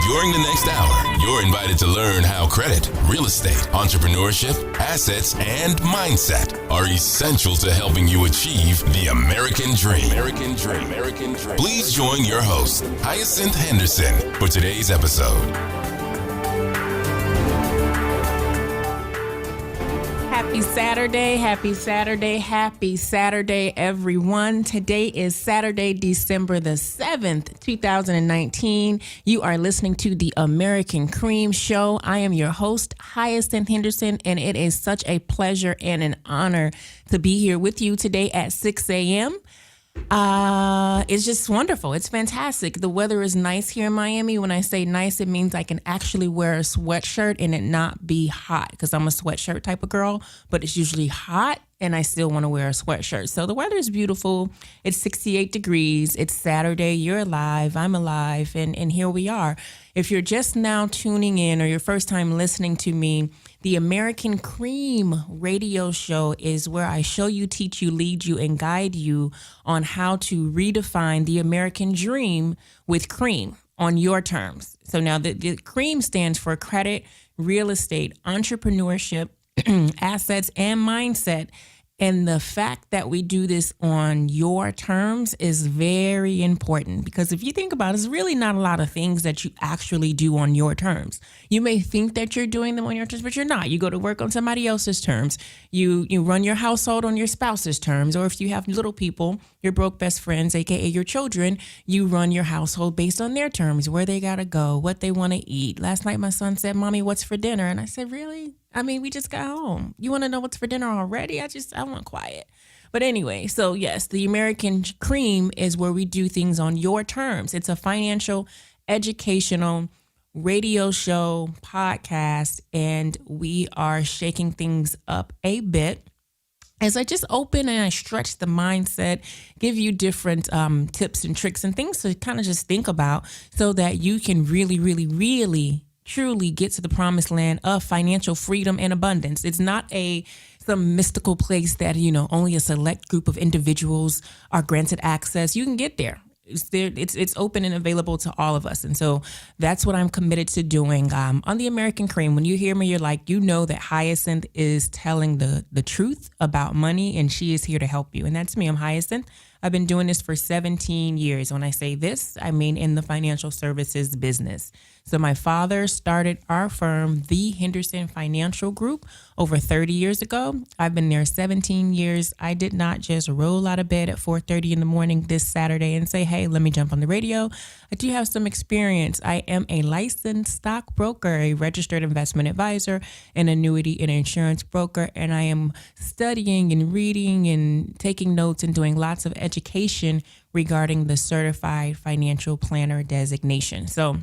During the next hour, you're invited to learn how credit, real estate, entrepreneurship, assets, and mindset are essential to helping you achieve the American dream. Please join your host, Hyacinth Henderson, for today's episode. Happy Saturday, happy Saturday, happy Saturday, everyone. Today is Saturday, December the 7th, 2019. You are listening to the American Cream Show. I am your host, Hyacinth Henderson, and it is such a pleasure and an honor to be here with you today at 6 a.m. It's just wonderful. It's fantastic. The weather is nice here in Miami. When I say nice, it means I can actually wear a sweatshirt and it not be hot, because I'm a sweatshirt type of girl, but it's usually hot and I still want to wear a sweatshirt. So the weather is beautiful. It's 68 degrees. It's Saturday. You're alive. I'm alive. And here we are. If you're just now tuning in or your first time listening to me, the American Cream radio show is where I show you, teach you, lead you, and guide you on how to redefine the American dream with cream on your terms. So now the cream stands for credit, real estate, entrepreneurship, assets, and mindset. And the fact that we do this on your terms is very important, because if you think about it, there's really not a lot of things that you actually do on your terms. You may think that you're doing them on your terms, but you're not. You go to work on somebody else's terms. You run your household on your spouse's terms. Or if you have little people, your broke best friends, aka your children, you run your household based on their terms, where they gotta go, what they want to eat. Last night my son said, "Mommy, what's for dinner?" And I said, "Really? I mean, we just got home. You want to know what's for dinner already? I want quiet." But anyway, so yes, the American Cream is where we do things on your terms. It's a financial, educational, radio show, podcast, and we are shaking things up a bit as I just open and I stretch the mindset, give you different tips and tricks and things to kind of just think about, so that you can really truly get to the promised land of financial freedom and abundance. It's not some mystical place that, only a select group of individuals are granted access. You can get there. It's open and available to all of us. And so that's what I'm committed to doing on the American Cream. When you hear me, you're like, that Hyacinth is telling the truth about money, and she is here to help you. And that's me. I'm Hyacinth. I've been doing this for 17 years. When I say this, I mean in the financial services business. So my father started our firm, the Henderson Financial Group, over 30 years ago. I've been there 17 years. I did not just roll out of bed at 4:30 in the morning this Saturday and say, "Hey, let me jump on the radio." I do have some experience. I am a licensed stockbroker, a registered investment advisor, an annuity and insurance broker, and I am studying and reading and taking notes and doing lots of education regarding the certified financial planner designation. So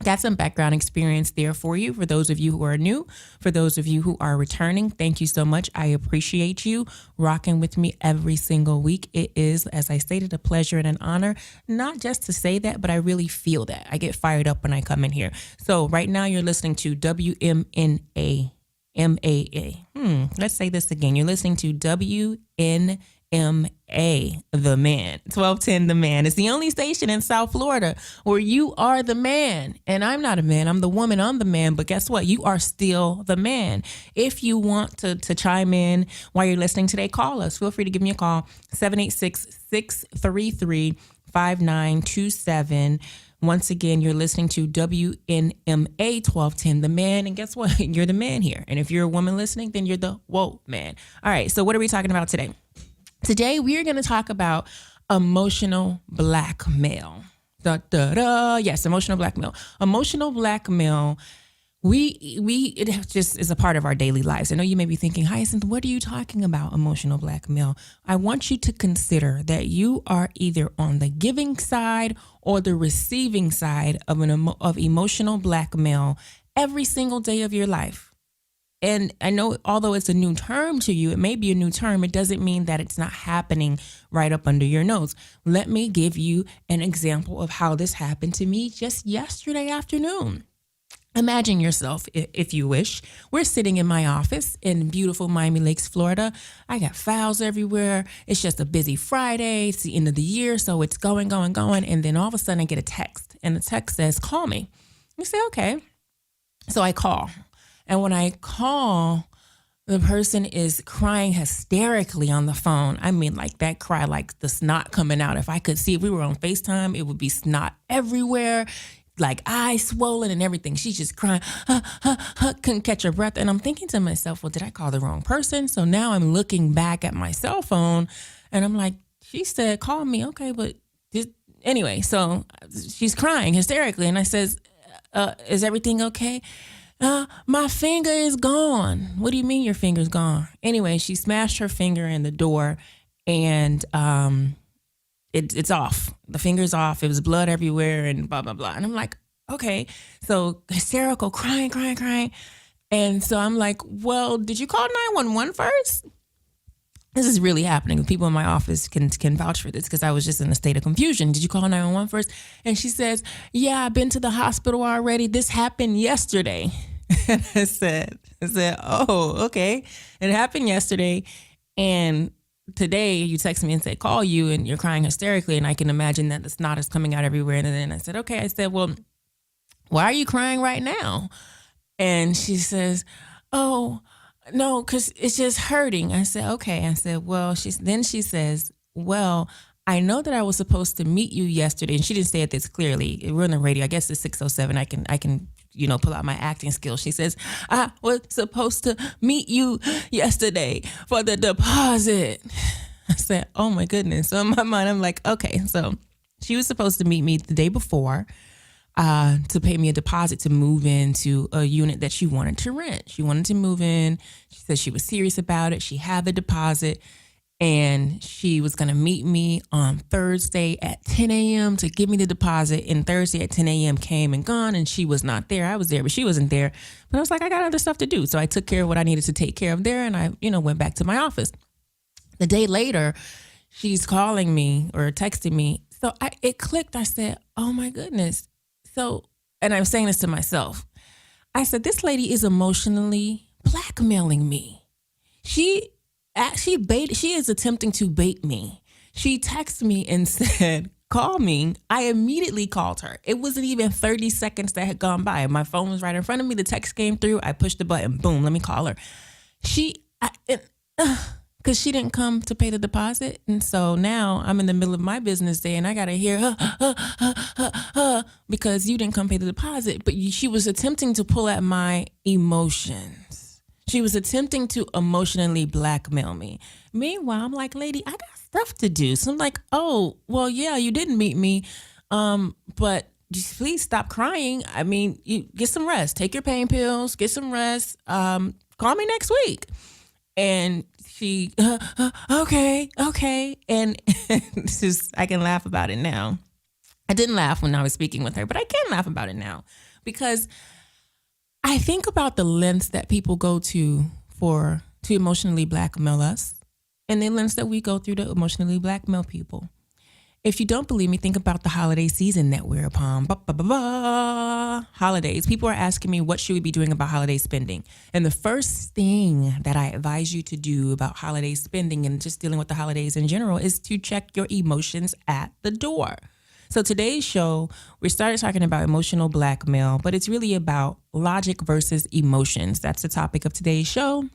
got some background experience there for you. For those of you who are new, for those of you who are returning, thank you so much. I appreciate you rocking with me every single week. It is, as I stated, a pleasure and an honor, not just to say that, but I really feel that. I get fired up when I come in here. So right now you're listening to WMNA. Let's say this again. You're listening to WNMA, the man, 1210 the man. It's the only station in South Florida where you are the man. And I'm not a man. I'm the woman. I'm the man. But guess what? You are still the man. If you want to chime in while you're listening today, call us. Feel free to give me a call, 786-633-5927. Once again, you're listening to WNMA 1210, the man. And guess what? You're the man here. And if you're a woman listening, then you're the whoa man. All right. So what are we talking about today? Today, we are going to talk about emotional blackmail. Yes, emotional blackmail. Emotional blackmail. It just is a part of our daily lives. I know you may be thinking, Hyacinth, what are you talking about, emotional blackmail? I want you to consider that you are either on the giving side or the receiving side of emotional blackmail every single day of your life. And I know, although it's a new term to you, it may be a new term. It doesn't mean that it's not happening right up under your nose. Let me give you an example of how this happened to me just yesterday afternoon. Imagine yourself, if you wish, we're sitting in my office in beautiful Miami Lakes, Florida. I got files everywhere. It's just a busy Friday. It's the end of the year, so it's going. And then all of a sudden I get a text, and the text says, call me. I say, okay. So I call. And when I call, the person is crying hysterically on the phone. I mean, like that cry, like the snot coming out. If I could see, if we were on FaceTime, it would be snot everywhere, like eyes swollen and everything. She's just crying, couldn't catch her breath. And I'm thinking to myself, well, did I call the wrong person? So now I'm looking back at my cell phone and I'm like, she said, call me. Okay, but anyway, so she's crying hysterically. And I says, is everything okay? My finger is gone. What do you mean your finger's gone? Anyway, she smashed her finger in the door and it's off. The finger's off. It was blood everywhere and blah, blah, blah. And I'm like, okay. So hysterical, crying. And so I'm like, well, did you call 911 first? This is really happening. People in my office can vouch for this because I was just in a state of confusion. Did you call 911 first? And she says, yeah, I've been to the hospital already. This happened yesterday. And I said, oh, okay. It happened yesterday. And today you text me and say, call you, and you're crying hysterically. And I can imagine that the snot is coming out everywhere. And then I said, okay. I said, well, why are you crying right now? And she says, oh, no, because it's just hurting. I said, okay. I said, well, she says, well, I know that I was supposed to meet you yesterday. And she didn't say it this clearly. We're on the radio. I guess it's 6:07. I can, pull out my acting skills. She says, I was supposed to meet you yesterday for the deposit. I said, oh my goodness. So in my mind, I'm like, okay. So she was supposed to meet me the day before to pay me a deposit to move into a unit that she wanted to rent. She wanted to move in. She said she was serious about it. She had the deposit and she was going to meet me on Thursday at 10 a.m. to give me the deposit. And Thursday at 10 a.m. came and gone and she was not there. I was there, but she wasn't there. But I was like, I got other stuff to do. So I took care of what I needed to take care of there. And I, went back to my office. The day later, she's calling me or texting me. So it clicked. I said, oh my goodness. So, and I'm saying this to myself. I said, this lady is emotionally blackmailing me. She is attempting to bait me. She texted me and said, call me. I immediately called her. It wasn't even 30 seconds that had gone by. My phone was right in front of me. The text came through. I pushed the button. Boom, let me call her. Because she didn't come to pay the deposit. And so now I'm in the middle of my business day and I got to hear, because you didn't come pay the deposit. But she was attempting to pull at my emotions. She was attempting to emotionally blackmail me. Meanwhile, I'm like, lady, I got stuff to do. So I'm like, oh, well, yeah, you didn't meet me. But just please stop crying. I mean, you get some rest. Take your pain pills. Get some rest. Call me next week. And she, okay. And it's just, I can laugh about it now. I didn't laugh when I was speaking with her, but I can laugh about it now because I think about the lengths that people go to emotionally blackmail us and the lengths that we go through to emotionally blackmail people. If you don't believe me, think about the holiday season that we're upon. Holidays. People are asking me, what should we be doing about holiday spending? And the first thing that I advise you to do about holiday spending and just dealing with the holidays in general is to check your emotions at the door. So today's show, we started talking about emotional blackmail, but it's really about logic versus emotions. That's the topic of today's show.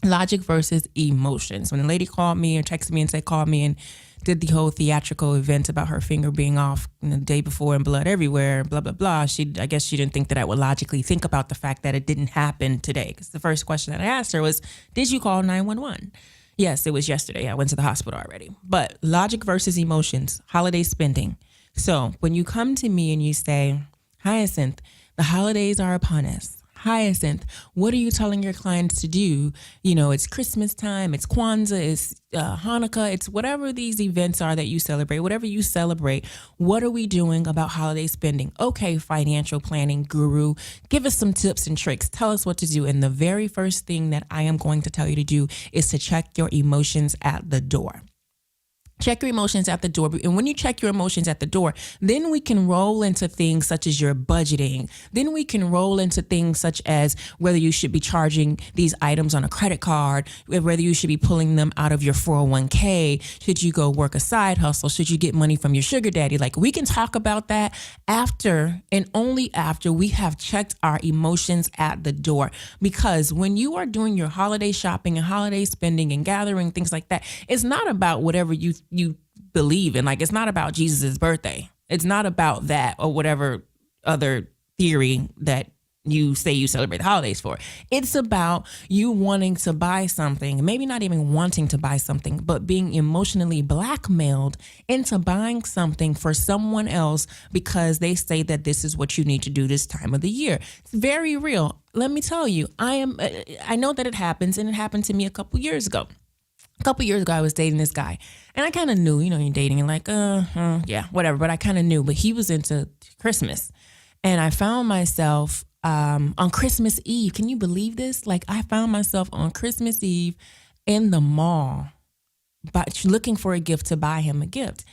Logic versus emotions. When the lady called me or texted me and said, call me and did the whole theatrical event about her finger being off the day before and blood everywhere, blah, blah, blah. I guess she didn't think that I would logically think about the fact that it didn't happen today. Because the first question that I asked her was, did you call 911? Yes, it was yesterday. I went to the hospital already. But logic versus emotions, holiday spending. So when you come to me and you say, Hyacinth, the holidays are upon us. Hyacinth, what are you telling your clients to do? It's Christmas time, it's Kwanzaa, it's Hanukkah, it's whatever these events are that you celebrate, whatever you celebrate, what are we doing about holiday spending? Okay, financial planning guru, give us some tips and tricks. Tell us what to do. And the very first thing that I am going to tell you to do is to check your emotions at the door. Check your emotions at the door. And when you check your emotions at the door, then we can roll into things such as your budgeting. Then we can roll into things such as whether you should be charging these items on a credit card, whether you should be pulling them out of your 401k. Should you go work a side hustle? Should you get money from your sugar daddy? Like, we can talk about that after and only after we have checked our emotions at the door. Because when you are doing your holiday shopping and holiday spending and gathering, things like that, it's not about whatever you believe in. Like, it's not about Jesus's birthday. It's not about that or whatever other theory that you say you celebrate the holidays for. It's about you wanting to buy something, maybe not even wanting to buy something, but being emotionally blackmailed into buying something for someone else because they say that this is what you need to do this time of the year. It's very real. Let me tell you, I know that it happens, and it happened to me a couple years ago. A couple years ago, I was dating this guy, and I kind of knew, you're dating and like, yeah, whatever. But I kind of knew, but he was into Christmas, and I found myself on Christmas Eve. Can you believe this? Like, I found myself on Christmas Eve in the mall, but looking for a gift to buy him a gift.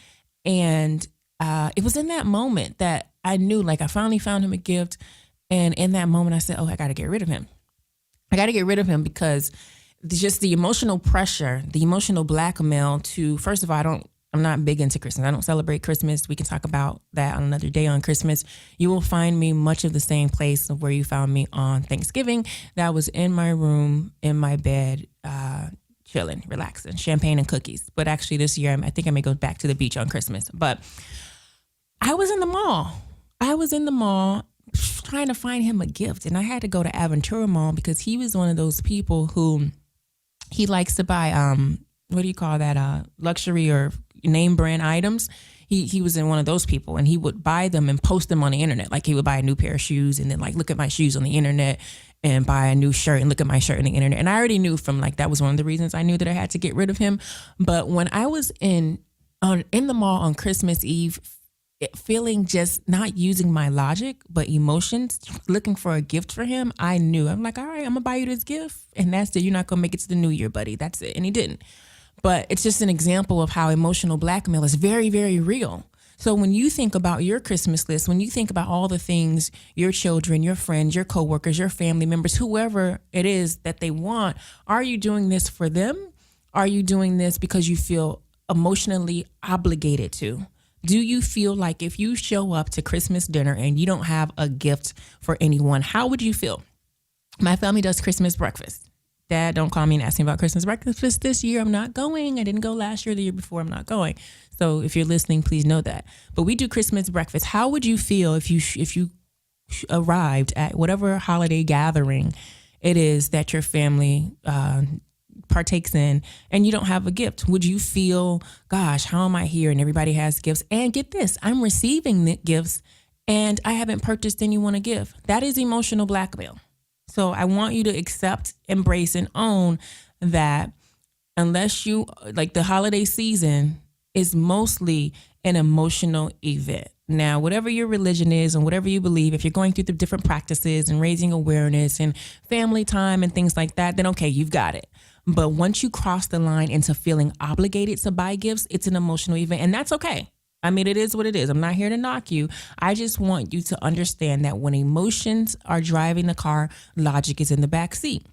And it was in that moment that I knew, like, I finally found him a gift. And in that moment, I said, oh, I got to get rid of him. I got to get rid of him because just the emotional pressure, the emotional blackmail to, first of all, I'm not big into Christmas. I don't celebrate Christmas. We can talk about that on another day on Christmas. You will find me much of the same place of where you found me on Thanksgiving. That was in my room, in my bed, chilling, relaxing, champagne and cookies. But actually this year, I think I may go back to the beach on Christmas. But I was in the mall. Trying to find him a gift. And I had to go to Aventura Mall because he was one of those people who he likes to buy, what do you call that? Luxury or name brand items. He was in one of those people, and he would buy them and post them on the internet. Like, he would buy a new pair of shoes and then like look at my shoes on the internet and buy a new shirt and look at my shirt on the internet. And I already knew from like, that was one of the reasons I knew that I had to get rid of him. But when I was in the mall on Christmas Eve, feeling just not using my logic, but emotions, looking for a gift for him, I knew. I'm like, all right, I'm gonna buy you this gift. And that's it. You're not gonna make it to the new year, buddy. That's it. And he didn't. But it's just an example of how emotional blackmail is very, very real. So when you think about your Christmas list, when you think about all the things your children, your friends, your coworkers, your family members, whoever it is that they want, are you doing this for them? Are you doing this because you feel emotionally obligated to? Do you feel like if you show up to Christmas dinner and you don't have a gift for anyone, how would you feel? My family does Christmas breakfast. Dad, don't call me and ask me about Christmas breakfast this year. I'm not going. I didn't go last year, the year before. I'm not going. So if you're listening, please know that. But we do Christmas breakfast. How would you feel if you arrived at whatever holiday gathering it is that your family partakes in and you don't have a gift? Would you feel, gosh, how am I here and everybody has gifts? And get this, I'm receiving the gifts and I haven't purchased anyone a gift. That is emotional blackmail. So I want you to accept, embrace, and own that unless you, like, the holiday season is mostly an emotional event. Now, whatever your religion is and whatever you believe, if you're going through the different practices and raising awareness and family time and things like that, then okay, you've got it. But once you cross the line into feeling obligated to buy gifts, it's an emotional event, and that's okay. I mean, it is what it is. I'm not here to knock you. I just want you to understand that when emotions are driving the car, logic is in the back seat.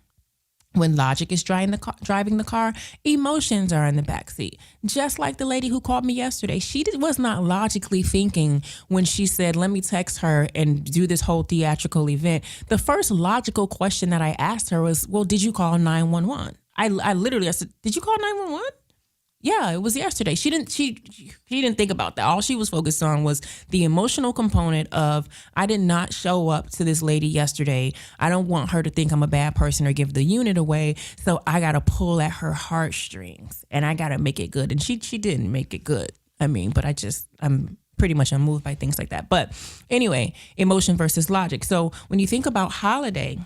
When logic is driving the car, emotions are in the back seat. Just like the lady who called me yesterday. She was not logically thinking when she said, let me text her and do this whole theatrical event. The first logical question that I asked her was, well, did you call 911? I literally said, did you call 911? Yeah, it was yesterday. She didn't think about that. All she was focused on was the emotional component of, I did not show up to this lady yesterday. I don't want her to think I'm a bad person or give the unit away. So I got to pull at her heartstrings and I got to make it good. And she didn't make it good. I mean, but I'm pretty much unmoved by things like that. But anyway, emotion versus logic. So when you think about holiday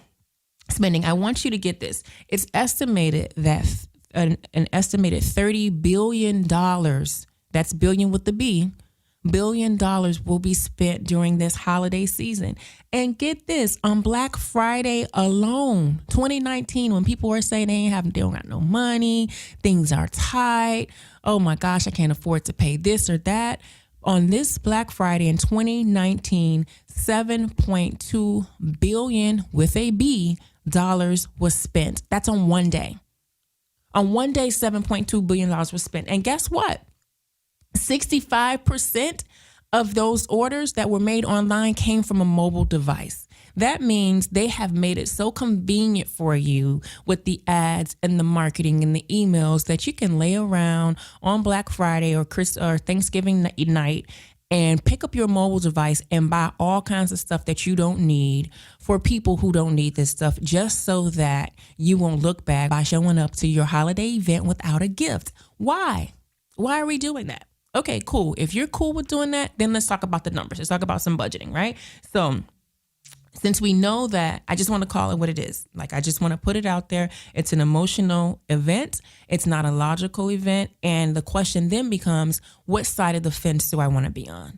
spending, I want you to get this. It's estimated that an estimated $30 billion, that's billion with the B, billion will be spent during this holiday season. And get this, on Black Friday alone, 2019, when people were saying they don't got no money, things are tight. Oh my gosh, I can't afford to pay this or that. On this Black Friday in 2019, 7.2 billion with a B dollars was spent. That's on one day. On one day, $7.2 billion was spent. And guess what? 65% of those orders that were made online came from a mobile device. That means they have made it so convenient for you with the ads and the marketing and the emails that you can lay around on Black Friday or Thanksgiving night and pick up your mobile device and buy all kinds of stuff that you don't need for people who don't need this stuff, just so that you won't look bad by showing up to your holiday event without a gift. Why? Why are we doing that? Okay, cool. If you're cool with doing that, then let's talk about the numbers. Let's talk about some budgeting, right? So since we know that, I just want to call it what it is. Like, I just want to put it out there. It's an emotional event. It's not a logical event. And the question then becomes, what side of the fence do I want to be on?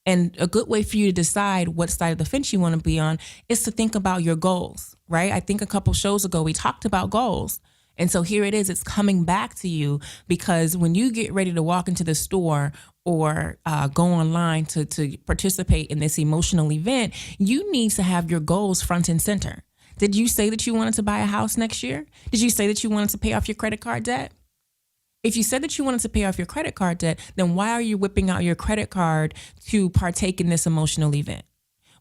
And a good way for you to decide what side of the fence you want to be on is to think about your goals, right? I think a couple shows ago, we talked about goals. And so here it is, it's coming back to you, because when you get ready to walk into the store or go online to participate in this emotional event, you need to have your goals front and center. Did you say that you wanted to buy a house next year? Did you say that you wanted to pay off your credit card debt? If you said that you wanted to pay off your credit card debt, then why are you whipping out your credit card to partake in this emotional event?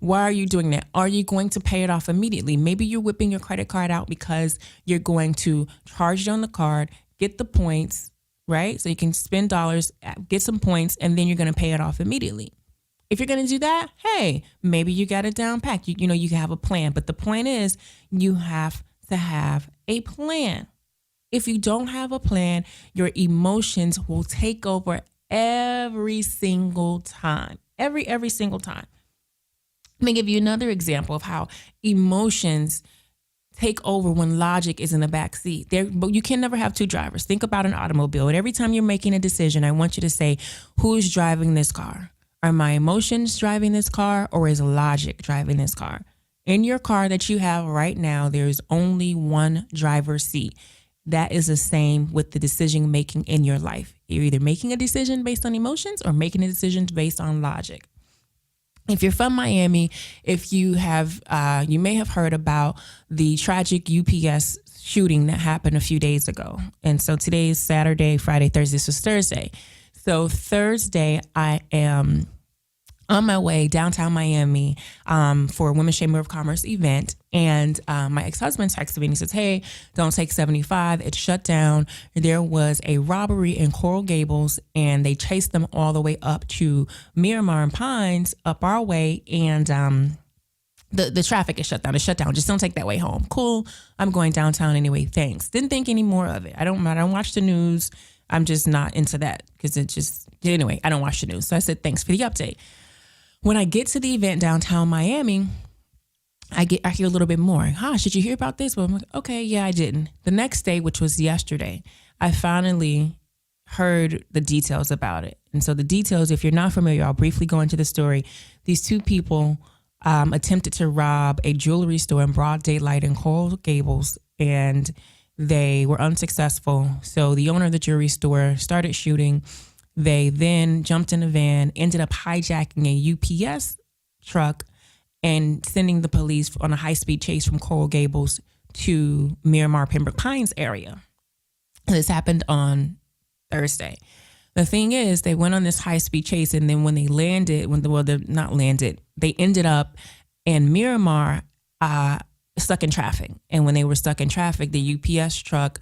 Why are you doing that? Are you going to pay it off immediately? Maybe you're whipping your credit card out because you're going to charge it on the card, get the points, right? So you can spend dollars, get some points, and then you're going to pay it off immediately. If you're going to do that, hey, maybe you got it down packed. You know, you can have a plan. But the point is, you have to have a plan. If you don't have a plan, your emotions will take over every single time. Every single time. Let me give you another example of how emotions take over when logic is in the back seat. But you can never have two drivers. Think about an automobile. And every time you're making a decision, I want you to say, who's driving this car? Are my emotions driving this car, or is logic driving this car? In your car that you have right now, there's only one driver's seat. That is the same with the decision making in your life. You're either making a decision based on emotions or making a decision based on logic. If you're from Miami, if you have, you may have heard about the tragic UPS shooting that happened a few days ago. And so today is Saturday, Friday, Thursday. This was Thursday. So Thursday, I am on my way downtown Miami for a Women's Chamber of Commerce event. And my ex-husband texted me and he says, hey, don't take 75. It's shut down. There was a robbery in Coral Gables and they chased them all the way up to Miramar and Pines up our way. And the traffic is shut down. It's shut down. Just don't take that way home. Cool. I'm going downtown anyway. Thanks. Didn't think any more of it. I don't watch the news. I'm just not into that because anyway, I don't watch the news. So I said, thanks for the update. When I get to the event downtown Miami, I hear a little bit more. Did you hear about this? Well, I'm like, okay, yeah, I didn't. The next day, which was yesterday, I finally heard the details about it. And so the details, if you're not familiar, I'll briefly go into the story. These two people attempted to rob a jewelry store in broad daylight in Coral Gables, and they were unsuccessful. So the owner of the jewelry store started shooting. They then jumped in a van, ended up hijacking a UPS truck and sending the police on a high-speed chase from Coral Gables to Miramar Pembroke Pines area. And this happened on Thursday. The thing is, they went on this high-speed chase, and then when they landed, they ended up in Miramar stuck in traffic. And when they were stuck in traffic, the UPS truck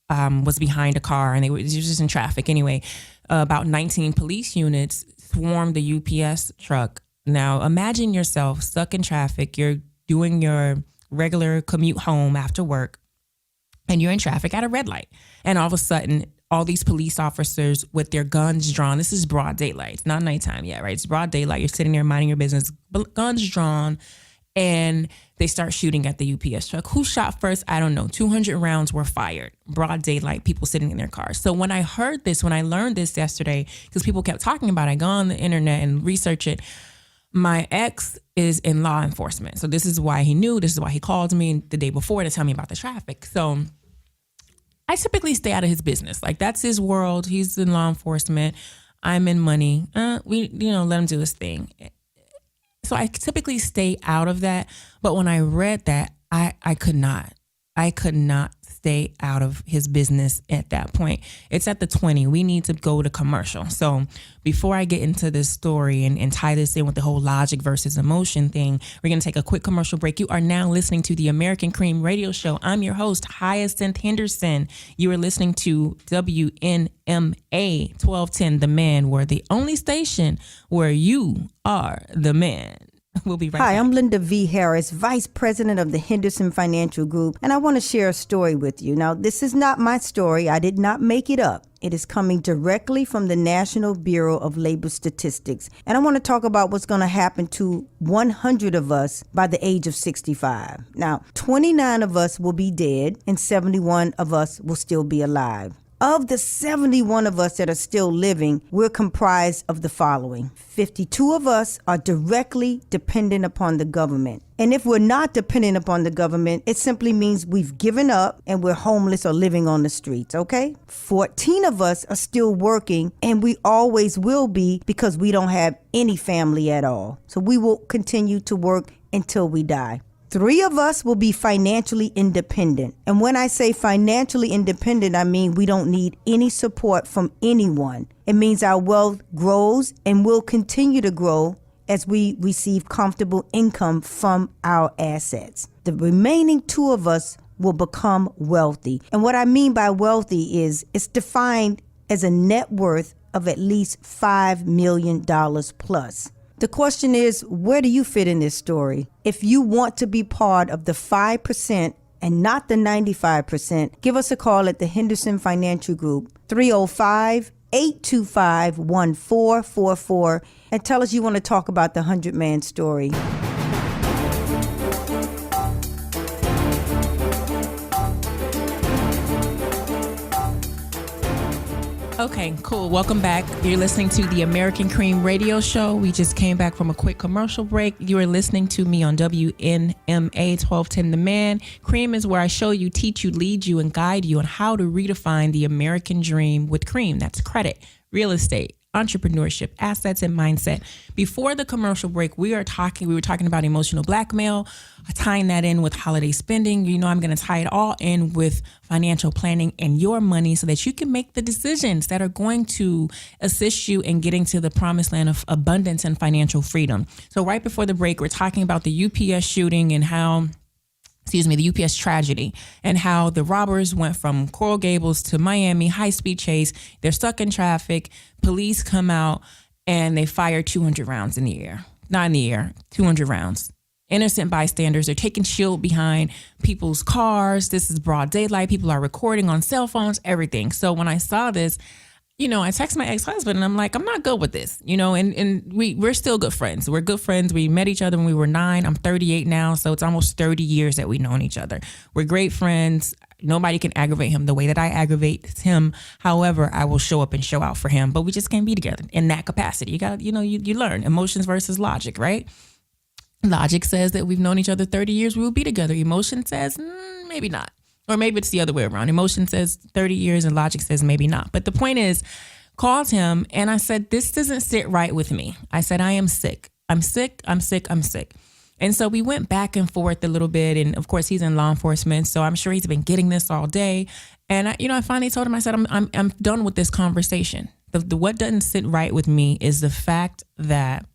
was behind a car, and it was just in traffic anyway. About 19 police units swarmed the UPS truck. Now, imagine yourself stuck in traffic. You're doing your regular commute home after work, and you're in traffic at a red light. And all of a sudden, all these police officers with their guns drawn. This is broad daylight. It's not nighttime yet, right? It's broad daylight. You're sitting there minding your business, guns drawn, and they start shooting at the UPS truck. Who shot first? I don't know. 200 rounds were fired. Broad daylight, people sitting in their cars. So when I heard this, when I learned this yesterday, because people kept talking about it, I go on the internet and research it. My ex is in law enforcement. So this is why he knew. This is why he called me the day before to tell me about the traffic. So I typically stay out of his business. Like, that's his world. He's in law enforcement. I'm in money. Let him do his thing. So I typically stay out of that. But when I read that, I could not stay out of his business at that point. It's at the 20. We need to go to commercial. So before I get into this story and tie this in with the whole logic versus emotion thing, we're going to take a quick commercial break. You are now listening to the American Cream Radio Show. I'm your host, Hyacinth Henderson. You are listening to WNMA 1210, The Man, where the only station where you are the man. We'll be right back. Hi, I'm Linda V. Harris, Vice President of the Henderson Financial Group, and I want to share a story with you. Now, this is not my story. I did not make it up. It is coming directly from the National Bureau of Labor Statistics. And I want to talk about what's going to happen to 100 of us by the age of 65. Now, 29 of us will be dead and 71 of us will still be alive. Of the 71 of us that are still living, we're comprised of the following. 52 of us are directly dependent upon the government. And if we're not dependent upon the government, it simply means we've given up and we're homeless or living on the streets, okay? 14 of us are still working, and we always will be because we don't have any family at all. So we will continue to work until we die. 3 of us will be financially independent. And when I say financially independent, I mean we don't need any support from anyone. It means our wealth grows and will continue to grow as we receive comfortable income from our assets. The remaining 2 of us will become wealthy. And what I mean by wealthy is it's defined as a net worth of at least $5 million plus. The question is, where do you fit in this story? If you want to be part of the 5% and not the 95%, give us a call at the Henderson Financial Group, 305-825-1444, and tell us you want to talk about the 100-man story. Okay, cool. Welcome back. You're listening to the American Cream Radio Show. We just came back from a quick commercial break. You are listening to me on WNMA 1210 The Man. Cream is where I show you, teach you, lead you, and guide you on how to redefine the American dream with cream. That's credit, real estate, entrepreneurship, assets, and mindset. Before the commercial break, we were talking about emotional blackmail, tying that in with holiday spending. You know, I'm going to tie it all in with financial planning and your money so that you can make the decisions that are going to assist you in getting to the promised land of abundance and financial freedom. So right before the break, we're talking about the UPS shooting and the UPS tragedy, and how the robbers went from Coral Gables to Miami, high-speed chase. They're stuck in traffic. Police come out and they fire 200 rounds in the air. Not in the air, 200 rounds. Innocent bystanders are taking shield behind people's cars. This is broad daylight. People are recording on cell phones, everything. So when I saw this, I text my ex-husband and I'm like, I'm not good with this, and we're still good friends. We're good friends. We met each other when we were 9. I'm 38 now. So it's almost 30 years that we've known each other. We're great friends. Nobody can aggravate him the way that I aggravate him. However, I will show up and show out for him, but we just can't be together in that capacity. You got, you learn emotions versus logic, right? Logic says that we've known each other 30 years. We will be together. Emotion says maybe not. Or maybe it's the other way around. Emotion says 30 years and logic says maybe not. But the point is, called him and I said, this doesn't sit right with me. I said, I am sick. I'm sick. And so we went back and forth a little bit. And of course, he's in law enforcement, so I'm sure he's been getting this all day. And I finally told him, I said, I'm done with this conversation. The what doesn't sit right with me is the fact that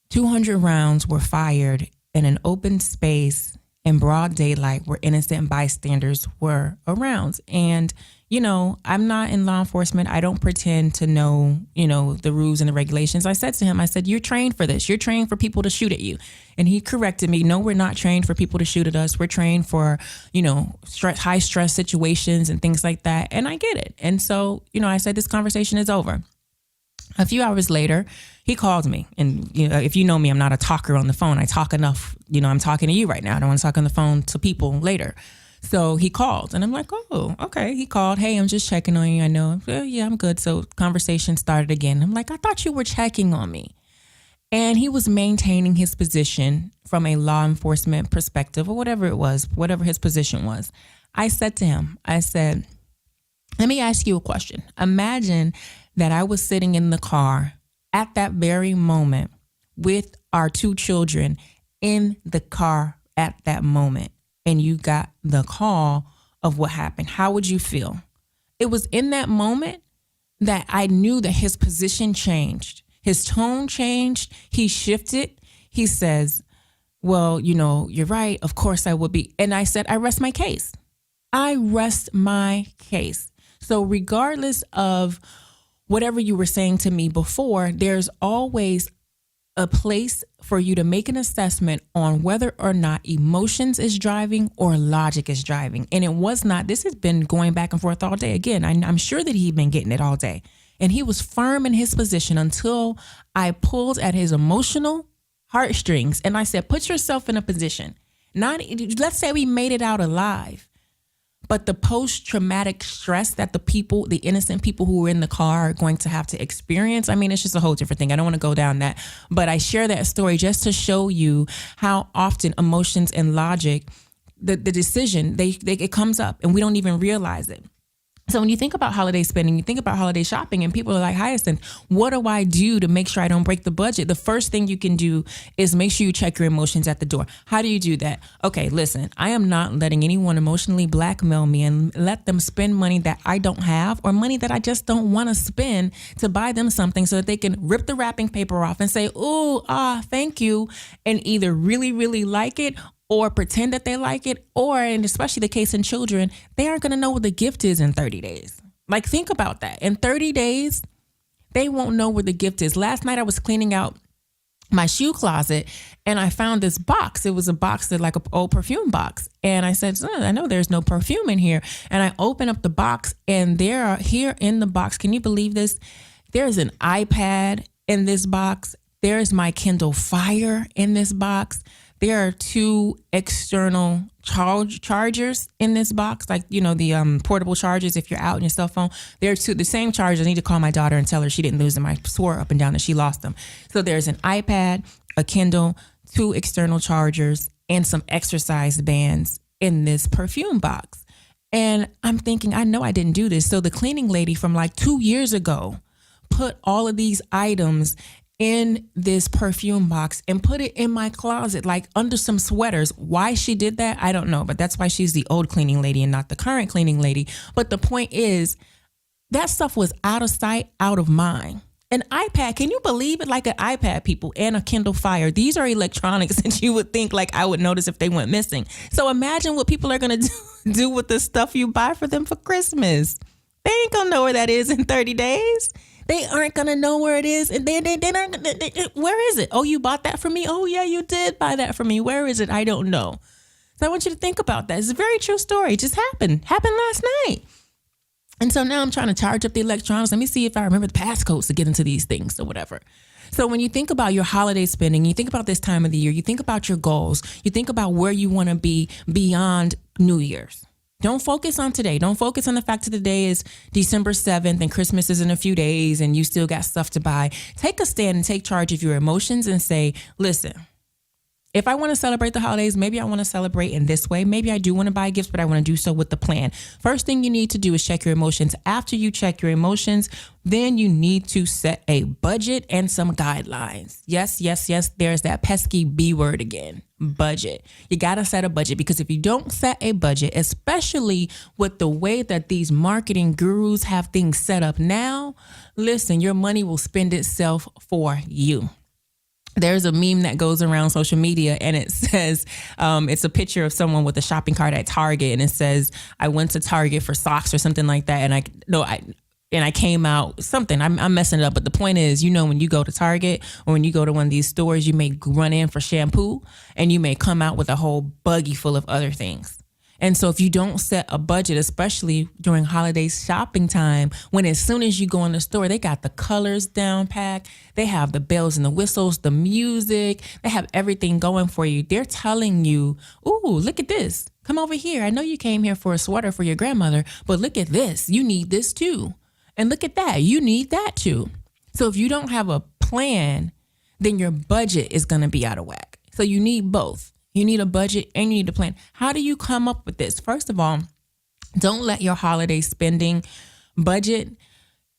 200 rounds were fired in an open space in broad daylight where innocent bystanders were around. And, I'm not in law enforcement. I don't pretend to know, the rules and the regulations. I said to him, you're trained for this. You're trained for people to shoot at you. And he corrected me. No, we're not trained for people to shoot at us. We're trained for, high stress situations and things like that. And I get it. And so, I said, this conversation is over. A few hours later, he called me. And if you know me, I'm not a talker on the phone. I talk enough. I'm talking to you right now. I don't want to talk on the phone to people later. So he called and I'm like, oh, okay. He called. Hey, I'm just checking on you. I know. Yeah, I'm good. So conversation started again. I'm like, I thought you were checking on me. And he was maintaining his position from a law enforcement perspective or whatever it was, whatever his position was. I said to him, let me ask you a question. Imagine that I was sitting in the car at that very moment with our 2 children in the car at that moment, and you got the call of what happened. How would you feel? It was in that moment that I knew that his position changed. His tone changed. He shifted. He says, well, you're right. Of course I would be. And I said, I rest my case. I rest my case. So regardless of whatever you were saying to me before, there's always a place for you to make an assessment on whether or not emotions is driving or logic is driving. And it was not. This has been going back and forth all day. Again, I'm sure that he'd been getting it all day. And he was firm in his position until I pulled at his emotional heartstrings. And I said, put yourself in a position. Let's say we made it out alive. But the post-traumatic stress that the innocent people who were in the car are going to have to experience, it's just a whole different thing. I don't want to go down that. But I share that story just to show you how often emotions and logic, the decision, it comes up and we don't even realize it. So when you think about holiday spending, you think about holiday shopping, and people are like, Hyacinth, what do I do to make sure I don't break the budget? The first thing you can do is make sure you check your emotions at the door. How do you do that? Okay, listen, I am not letting anyone emotionally blackmail me and let them spend money that I don't have or money that I just don't want to spend to buy them something so that they can rip the wrapping paper off and say, thank you, and either really, really like it or pretend that they like it, or, and especially the case in children, they aren't going to know what the gift is in 30 days. Like, think about that. In 30 days, they won't know where the gift is. Last night, I was cleaning out my shoe closet and I found this box. It was a box that like an old perfume box. And I said, I know there's no perfume in here. And I opened up the box and there are here in the box. Can you believe this? There's an iPad in this box. There's my Kindle Fire in this box. There are 2 external chargers in this box, like, the portable chargers if you're out on your cell phone. There are 2, the same chargers. I need to call my daughter and tell her she didn't lose them. I swore up and down that she lost them. So there's an iPad, a Kindle, 2 external chargers, and some exercise bands in this perfume box. And I'm thinking, I know I didn't do this. So the cleaning lady from like 2 years ago put all of these items in this perfume box and put it in my closet, like under some sweaters. Why she did that, I don't know, but that's why she's the old cleaning lady and not the current cleaning lady. But the point is, that stuff was out of sight, out of mind. An iPad, can you believe it? Like an iPad, people, and a Kindle Fire. These are electronics that you would think like I would notice if they went missing. So imagine what people are going to do with the stuff you buy for them for Christmas. They ain't going to know where that is in 30 days. They aren't going to know where it is. And where is it? Oh, you bought that for me? Oh, yeah, you did buy that for me. Where is it? I don't know. So I want you to think about that. It's a very true story. It just happened last night. And so now I'm trying to charge up the electronics. Let me see if I remember the passcodes to get into these things or whatever. So when you think about your holiday spending, you think about this time of the year, you think about your goals, you think about where you want to be beyond New Year's. Don't focus on today. Don't focus on the fact that today is December 7th and Christmas is in a few days and you still got stuff to buy. Take a stand and take charge of your emotions and say, listen, if I want to celebrate the holidays, maybe I want to celebrate in this way. Maybe I do want to buy gifts, but I want to do so with the plan. First thing you need to do is check your emotions. After you check your emotions, then you need to set a budget and some guidelines. Yes. There's that pesky B word again, budget. You got to set a budget, because if you don't set a budget, especially with the way that these marketing gurus have things set up now, listen, your money will spend itself for you. There's a meme that goes around social media and it says, it's a picture of someone with a shopping cart at Target, and it says, I went to Target for socks or something like that. And I came out something, I'm messing it up. But the point is, when you go to Target or when you go to one of these stores, you may run in for shampoo and you may come out with a whole buggy full of other things. And so if you don't set a budget, especially during holiday shopping time, when as soon as you go in the store, they got the colors down packed, they have the bells and the whistles, the music, they have everything going for you. They're telling you, ooh, look at this. Come over here. I know you came here for a sweater for your grandmother, but look at this. You need this too. And look at that. You need that too. So if you don't have a plan, then your budget is going to be out of whack. So you need both. You need a budget and you need a plan. How do you come up with this? First of all, don't let your holiday spending budget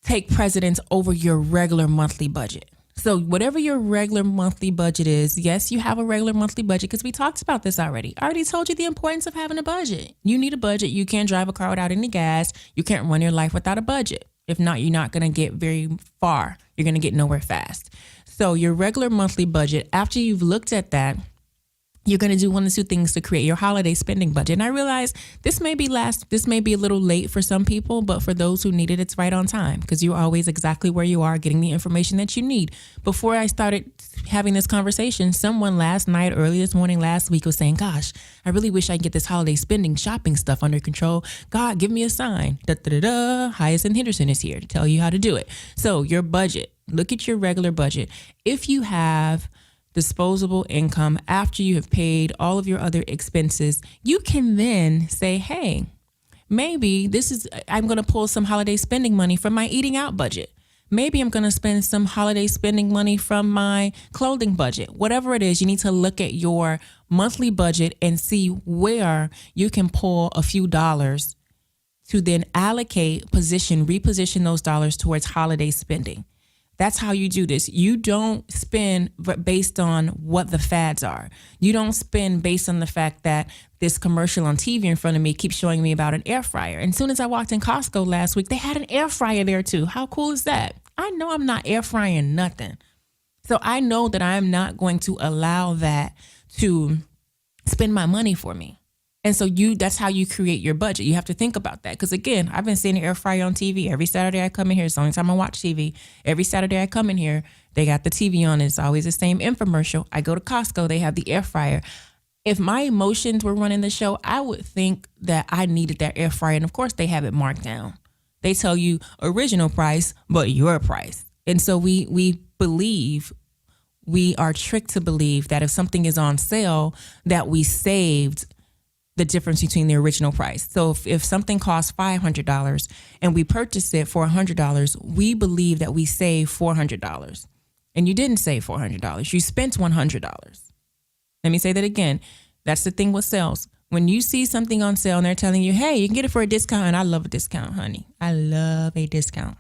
take precedence over your regular monthly budget. So whatever your regular monthly budget is, yes, you have a regular monthly budget because we talked about this already. I already told you the importance of having a budget. You need a budget. You can't drive a car without any gas. You can't run your life without a budget. If not, you're not going to get very far. You're going to get nowhere fast. So your regular monthly budget, after you've looked at that, you're going to do one of two things to create your holiday spending budget. And I realize this may be a little late for some people, but for those who need it, it's right on time because you're always exactly where you are getting the information that you need. Before I started having this conversation, someone last night, early this morning, last week was saying, gosh, I really wish I could get this holiday spending shopping stuff under control. God, give me a sign. Hyacinth Henderson is here to tell you how to do it. So your budget, look at your regular budget. If you have disposable income after you have paid all of your other expenses, you can then say, hey, maybe I'm going to pull some holiday spending money from my eating out budget. Maybe I'm going to spend some holiday spending money from my clothing budget. Whatever it is, you need to look at your monthly budget and see where you can pull a few dollars to then reposition those dollars towards holiday spending. That's how you do this. You don't spend based on what the fads are. You don't spend based on the fact that this commercial on TV in front of me keeps showing me about an air fryer. And as soon as I walked in Costco last week, they had an air fryer there too. How cool is that? I know I'm not air frying nothing. So I know that I'm not going to allow that to spend my money for me. And so that's how you create your budget. You have to think about that. Because again, I've been seeing the air fryer on TV. Every Saturday I come in here. It's the only time I watch TV. Every Saturday I come in here, they got the TV on. It's always the same infomercial. I go to Costco, they have the air fryer. If my emotions were running the show, I would think that I needed that air fryer. And of course, they have it marked down. They tell you original price, but your price. And so we are tricked to believe that if something is on sale, that we saved the difference between the original price. So if something costs $500 and we purchase it for $100, we believe that we save $400. And you didn't save $400. You spent $100. Let me say that again. That's the thing with sales. When you see something on sale and they're telling you, hey, you can get it for a discount. And I love a discount, honey. I love a discount.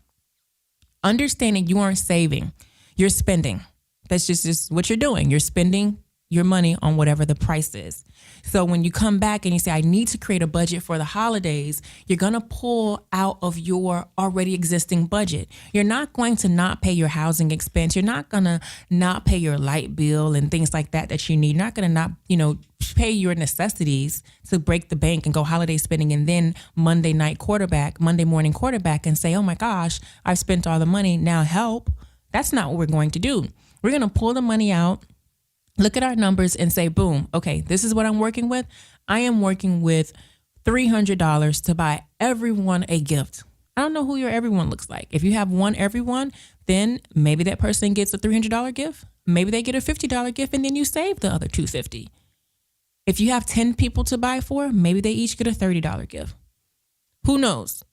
Understanding you aren't saving, you're spending. That's just what you're doing. You're spending your money on whatever the price is. So when you come back and you say, I need to create a budget for the holidays, you're going to pull out of your already existing budget. You're not going to not pay your housing expense. You're not going to not pay your light bill and things like that you need. You're not going to not, pay your necessities to break the bank and go holiday spending and then Monday morning quarterback and say, oh my gosh, I've spent all the money. Now help. That's not what we're going to do. We're going to pull the money out, look at our numbers and say, boom, okay, this is what I'm working with. I am working with $300 to buy everyone a gift. I don't know who your everyone looks like. If you have one everyone, then maybe that person gets a $300 gift. Maybe they get a $50 gift and then you save the other $250. If you have 10 people to buy for, maybe they each get a $30 gift. Who knows?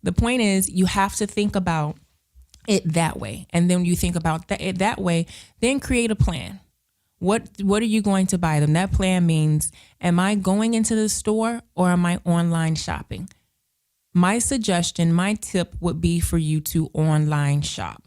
The point is you have to think about it that way. And then you think about it that way, then create a plan. What are you going to buy them? That plan means, am I going into the store or am I online shopping? My suggestion, my tip would be for you to online shop.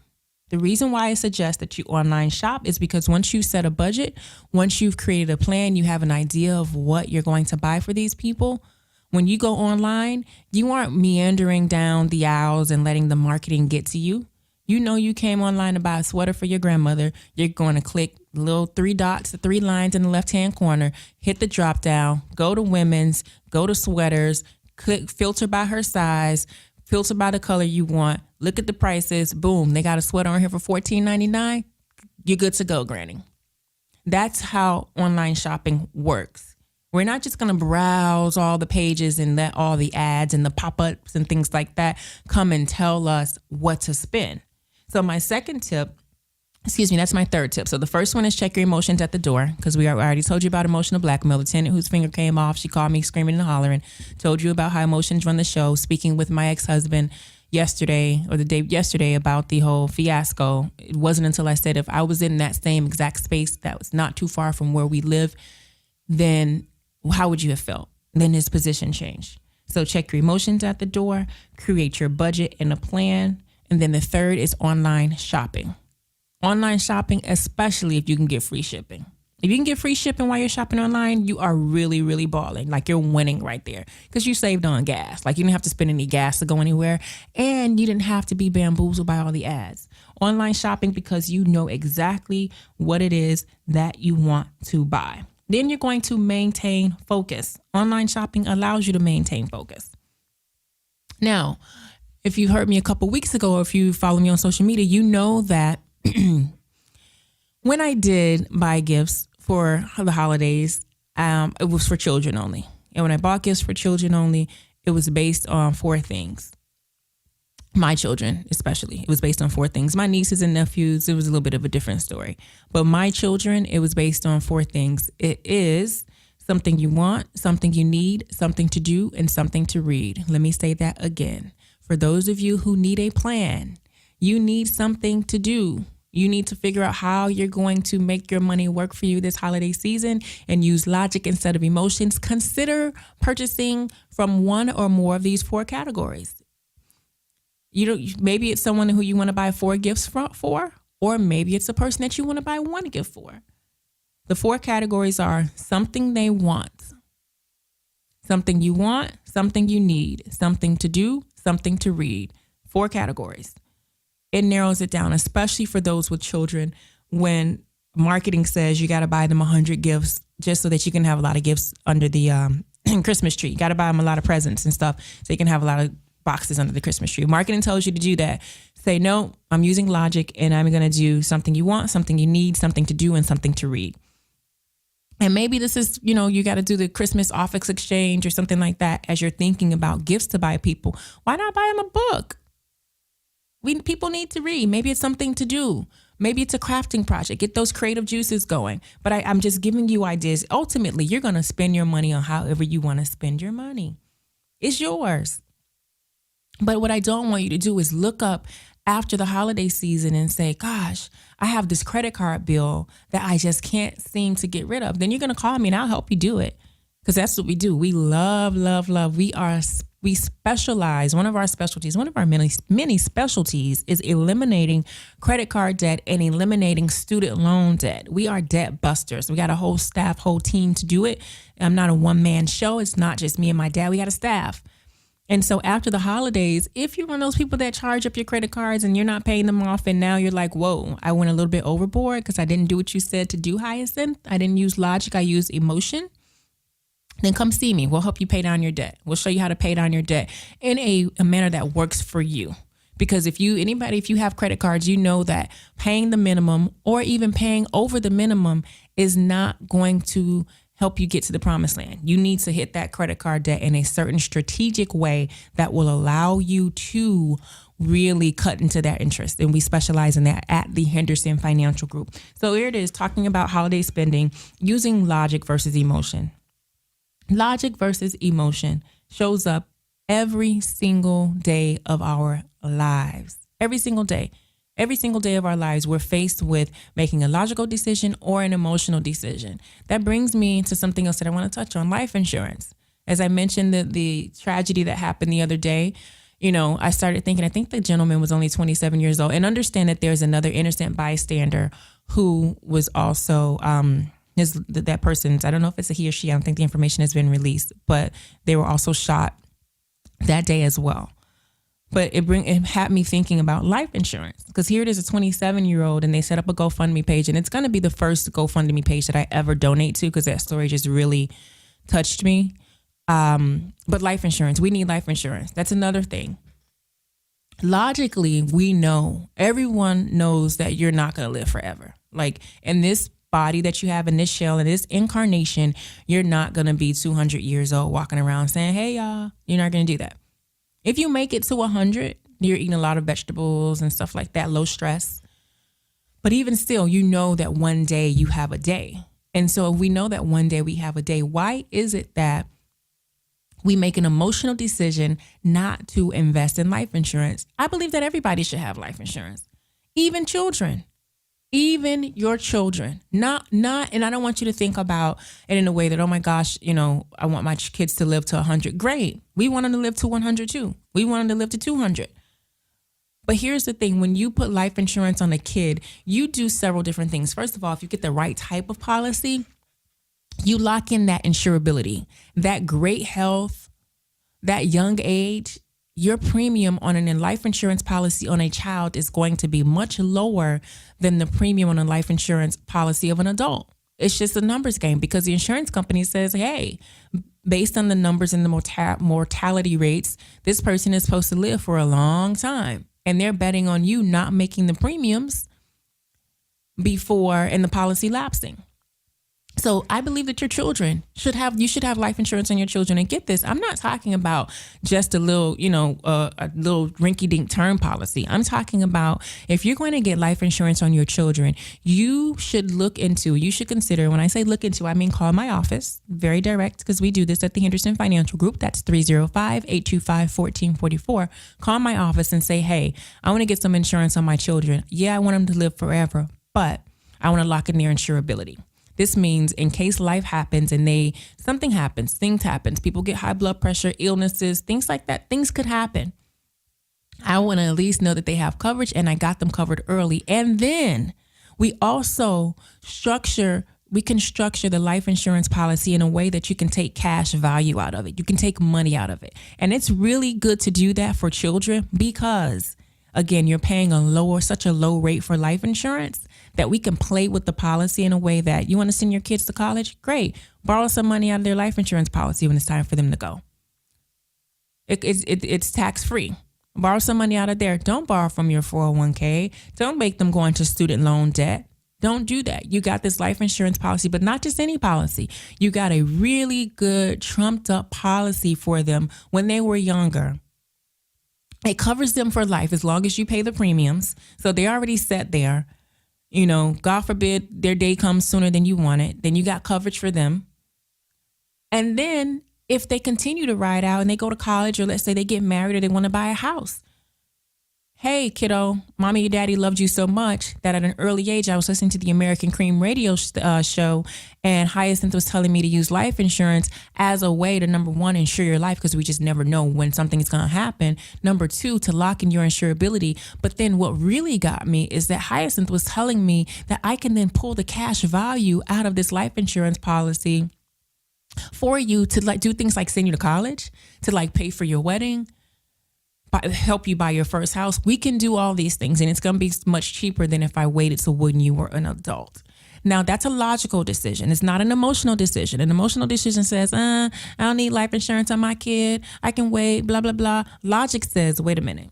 The reason why I suggest that you online shop is because once you set a budget, once you've created a plan, you have an idea of what you're going to buy for these people. When you go online, you aren't meandering down the aisles and letting the marketing get to you. You know you came online to buy a sweater for your grandmother. You're going to click little 3 dots, the 3 lines in the left-hand corner, hit the drop down, go to women's, go to sweaters, click filter by her size, filter by the color you want, look at the prices, boom, they got a sweater on here for $14.99. You're good to go, Granny. That's how online shopping works. We're not just going to browse all the pages and let all the ads and the pop-ups and things like that come and tell us what to spend. So my second tip, that's my third tip. So the first one is check your emotions at the door, because I already told you about emotional blackmail. The tenant whose finger came off, she called me screaming and hollering, told you about how emotions run the show, speaking with my ex-husband yesterday or the day yesterday about the whole fiasco. It wasn't until I said if I was in that same exact space that was not too far from where we live, then how would you have felt? Then his position changed. So check your emotions at the door, create your budget and a plan. And then the third is online shopping. Online shopping, especially if you can get free shipping. If you can get free shipping while you're shopping online, you are really, really balling. Like, you're winning right there, because you saved on gas. Like, you didn't have to spend any gas to go anywhere, and you didn't have to be bamboozled by all the ads. Online shopping, because you know exactly what it is that you want to buy. Then you're going to maintain focus. Online shopping allows you to maintain focus. Now, if you heard me a couple weeks ago, or if you follow me on social media, you know that when I did buy gifts for the holidays, it was for children only. And when I bought gifts for children only, it was based on 4 things. My children, especially, it was based on 4 things. My nieces and nephews, it was a little bit of a different story. But my children, it was based on 4 things. It is something you want, something you need, something to do, and something to read. Let me say that again. For those of you who need a plan, you need something to do. You need to figure out how you're going to make your money work for you this holiday season and use logic instead of emotions. Consider purchasing from one or more of these 4 categories. Maybe it's someone who you want to buy 4 gifts for, or maybe it's a person that you want to buy 1 gift for. The 4 categories are something they want, something you want, something you need, something to do, something to read. 4 categories. It narrows it down, especially for those with children, when marketing says you got to buy them 100 gifts just so that you can have a lot of gifts under the Christmas tree. You got to buy them a lot of presents and stuff so you can have a lot of boxes under the Christmas tree. Marketing tells you to do that. Say, no, I'm using logic, and I'm going to do something you want, something you need, something to do, and something to read. And maybe this is, you got to do the Christmas office exchange or something like that as you're thinking about gifts to buy people. Why not buy them a book? People need to read. Maybe it's something to do. Maybe it's a crafting project. Get those creative juices going. But I'm just giving you ideas. Ultimately, you're going to spend your money on however you want to spend your money. It's yours. But what I don't want you to do is look up after the holiday season and say, gosh, I have this credit card bill that I just can't seem to get rid of. Then you're going to call me and I'll help you do it. Because that's what we do. We love, love, love. We specialize. One of our specialties, one of our many specialties is eliminating credit card debt and eliminating student loan debt. We are debt busters. We got a whole staff, whole team to do it. I'm not a one-man show. It's not just me and my dad. We got a staff. And so after the holidays, if you're one of those people that charge up your credit cards and you're not paying them off, and now you're like, whoa, I went a little bit overboard because I didn't do what you said to do, Hyacinth. I didn't use logic. I used emotion. Then come see me. We'll help you pay down your debt. We'll show you how to pay down your debt in a manner that works for you. Because if you have credit cards, you know that paying the minimum or even paying over the minimum is not going to help you get to the promised land. You need to hit that credit card debt in a certain strategic way that will allow you to really cut into that interest. And we specialize in that at the Henderson Financial Group. So here it is, talking about holiday spending using logic versus emotion. Logic versus emotion shows up every single day of our lives. Every single day. Every single day of our lives, we're faced with making a logical decision or an emotional decision. That brings me to something else that I want to touch on, life insurance. As I mentioned, the tragedy that happened the other day, I started thinking, I think the gentleman was only 27 years old. And understand that there's another innocent bystander who was also that person's, I don't know if it's a he or she, I don't think the information has been released, but they were also shot that day as well. But it had me thinking about life insurance, because here it is, a 27-year-old, and they set up a GoFundMe page, and it's going to be the first GoFundMe page that I ever donate to, because that story just really touched me. But life insurance, we need life insurance. That's another thing. Logically, we know, everyone knows that you're not going to live forever. Like in this body that you have in this shell, in this incarnation, you're not going to be 200 years old walking around saying, hey, y'all. You're not going to do that. If you make it to 100, you're eating a lot of vegetables and stuff like that, low stress. But even still, you know that one day you have a day. And so if we know that one day we have a day, why is it that we make an emotional decision not to invest in life insurance? I believe that everybody should have life insurance, even children. Even your children, not, and I don't want you to think about it in a way that, oh my gosh, I want my kids to live to 100. Great. We want them to live to 100 too. We want them to live to 200. But here's the thing. When you put life insurance on a kid, you do several different things. First of all, if you get the right type of policy, you lock in that insurability, that great health, that young age. Your premium on a life insurance policy on a child is going to be much lower than the premium on a life insurance policy of an adult. It's just a numbers game because the insurance company says, hey, based on the numbers and the mortality rates, this person is supposed to live for a long time. And they're betting on you not making the premiums before and the policy lapsing. So I believe that your children should have life insurance on your children. And get this, I'm not talking about just a little, a little rinky-dink term policy. I'm talking about if you're going to get life insurance on your children, you should consider, when I say look into, I mean call my office, very direct, because we do this at the Henderson Financial Group. That's 305-825-1444. Call my office and say, hey, I want to get some insurance on my children. Yeah, I want them to live forever, but I want to lock in their insurability. This means in case life happens and things happen, people get high blood pressure, illnesses, things like that, things could happen. I want to at least know that they have coverage and I got them covered early. And then we also structure the life insurance policy in a way that you can take cash value out of it. You can take money out of it. And it's really good to do that for children because, again, you're paying such a low rate for life insurance that we can play with the policy in a way that you want to send your kids to college? Great. Borrow some money out of their life insurance policy when it's time for them to go. It's tax-free. Borrow some money out of there. Don't borrow from your 401k. Don't make them go into student loan debt. Don't do that. You got this life insurance policy, but not just any policy. You got a really good trumped up policy for them when they were younger. It covers them for life as long as you pay the premiums. So they're already set there. God forbid their day comes sooner than you want it. Then you got coverage for them. And then if they continue to ride out and they go to college, or let's say they get married or they want to buy a house. Hey, kiddo, mommy and daddy loved you so much that at an early age, I was listening to the American Cream radio show, and Hyacinth was telling me to use life insurance as a way to, number one, insure your life because we just never know when something is going to happen. Number two, to lock in your insurability. But then what really got me is that Hyacinth was telling me that I can then pull the cash value out of this life insurance policy for you to do things like send you to college, to pay for your wedding, help you buy your first house. We can do all these things, and it's going to be much cheaper than if I waited till when you were an adult. Now, that's a logical decision. It's not an emotional decision. An emotional decision says, I don't need life insurance on my kid. I can wait, blah, blah, blah. Logic says, wait a minute.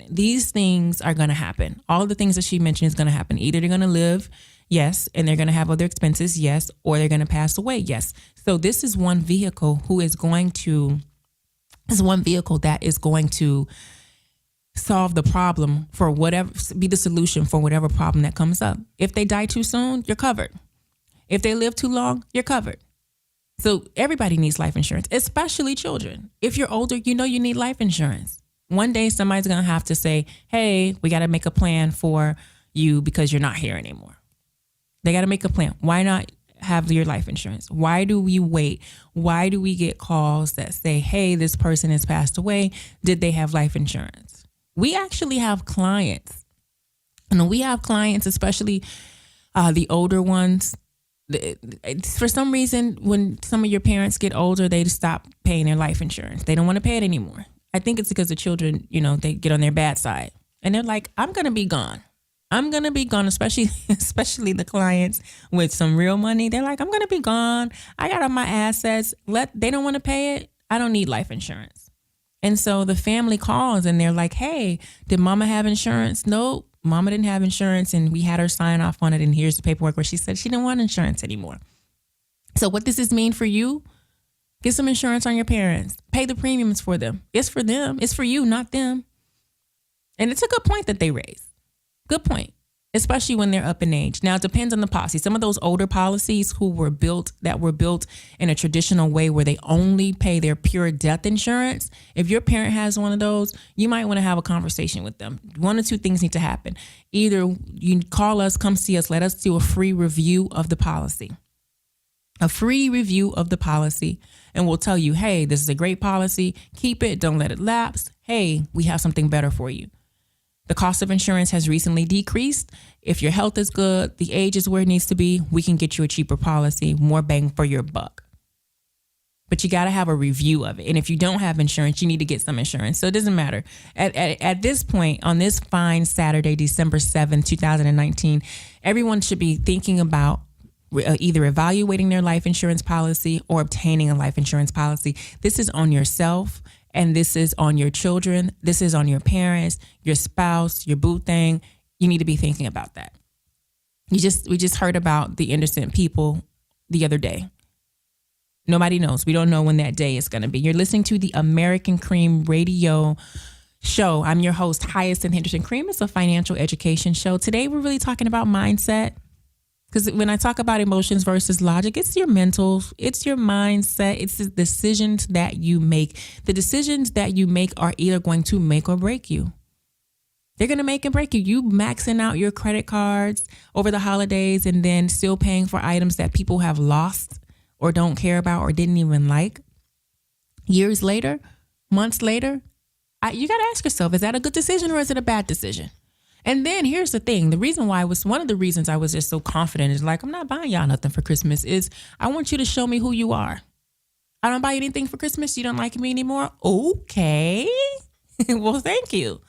These things are going to happen. All of the things that she mentioned is going to happen. Either they're going to live, yes, and they're going to have other expenses, yes, or they're going to pass away, yes. So this is one vehicle that is going to solve the problem for whatever, be the solution for whatever problem that comes up. If they die too soon, you're covered. If they live too long, you're covered. So everybody needs life insurance, especially children. If you're older, you need life insurance. One day somebody's going to have to say, hey, we got to make a plan for you because you're not here anymore. They got to make a plan. Why not have your life insurance? Why do we wait? Why do we get calls that say, hey, this person has passed away? Did they have life insurance? We actually have clients. And we have clients, especially the older ones. For some reason, when some of your parents get older, they stop paying their life insurance. They don't want to pay it anymore. I think it's because the children, they get on their bad side. And they're like, I'm going to be gone. I'm going to be gone, especially the clients with some real money. They're like, I'm going to be gone. I got all my assets. They don't want to pay it. I don't need life insurance. And so the family calls and they're like, hey, did mama have insurance? Nope. Mama didn't have insurance, and we had her sign off on it. And here's the paperwork where she said she didn't want insurance anymore. So what does this mean for you? Get some insurance on your parents. Pay the premiums for them. It's for them. It's for you, not them. And it's a good point that they raised. Good point. Especially when they're up in age. Now, it depends on the policy. Some of those older policies that were built in a traditional way where they only pay their pure death insurance. If your parent has one of those, you might want to have a conversation with them. One or two things need to happen. Either you call us, come see us, let us do a free review of the policy. A free review of the policy. And we'll tell you, hey, this is a great policy. Keep it. Don't let it lapse. Hey, we have something better for you. The cost of insurance has recently decreased. If your health is good, the age is where it needs to be, we can get you a cheaper policy, more bang for your buck. But you got to have a review of it. And if you don't have insurance, you need to get some insurance. So it doesn't matter. At this point, on this fine Saturday, December 7th, 2019, everyone should be thinking about either evaluating their life insurance policy or obtaining a life insurance policy. This is on yourself. And this is on your children. This is on your parents, your spouse, your boo thing. You need to be thinking about that. We just heard about the innocent people the other day. Nobody knows. We don't know when that day is going to be. You're listening to the American Cream Radio Show. I'm your host, Hyacinth Henderson. Cream is a financial education show. Today, we're really talking about mindset. Because when I talk about emotions versus logic, it's your mental, it's your mindset, it's the decisions that you make. The decisions that you make are either going to make or break you. They're going to make and break you. You maxing out your credit cards over the holidays and then still paying for items that people have lost or don't care about or didn't even like. Years later, months later, you got to ask yourself, is that a good decision or is it a bad decision? And then here's the thing. One of the reasons I was just so confident is like, I'm not buying y'all nothing for Christmas is I want you to show me who you are. I don't buy anything for Christmas. You don't like me anymore. Okay. Well, thank you.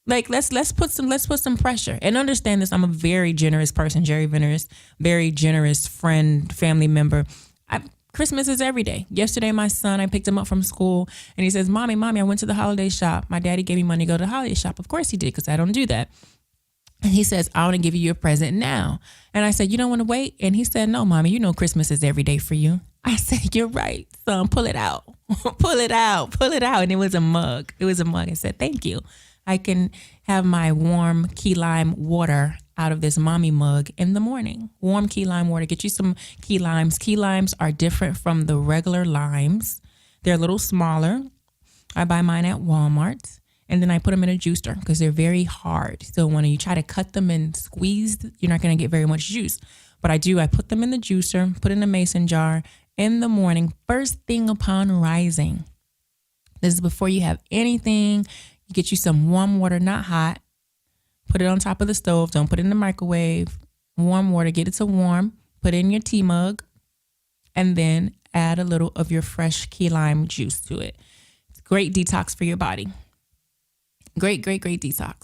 Like, let's put some pressure and understand this. I'm a very generous person, very generous friend, family member. Christmas is every day. Yesterday, my son, I picked him up from school and he says, Mommy, I went to the holiday shop. My daddy gave me money to go to the holiday shop. Of course he did, because I don't do that. And he says, I want to give you a present now. And I said, you don't want to wait? And he said, no, Mommy, you know Christmas is every day for you. I said, you're right, son, pull it out. Pull it out. And it was a mug. I said, thank you. I can have my warm key lime water out of this mommy mug in the morning. Warm key lime water. Get you some key limes. Key limes are different from the regular limes. They're a little smaller. I buy mine at Walmart. And then I put them in a juicer because they're very hard. So when you try to cut them and squeeze, you're not going to get very much juice. But I put them in the juicer, put in a mason jar in the morning, first thing upon rising. This is before you have anything. You get you some warm water, not hot. Put it on top of the stove. Don't put it in the microwave. Warm water. Get it to warm. Put it in your tea mug. And then add a little of your fresh key lime juice to it. It's great detox for your body. Great detox.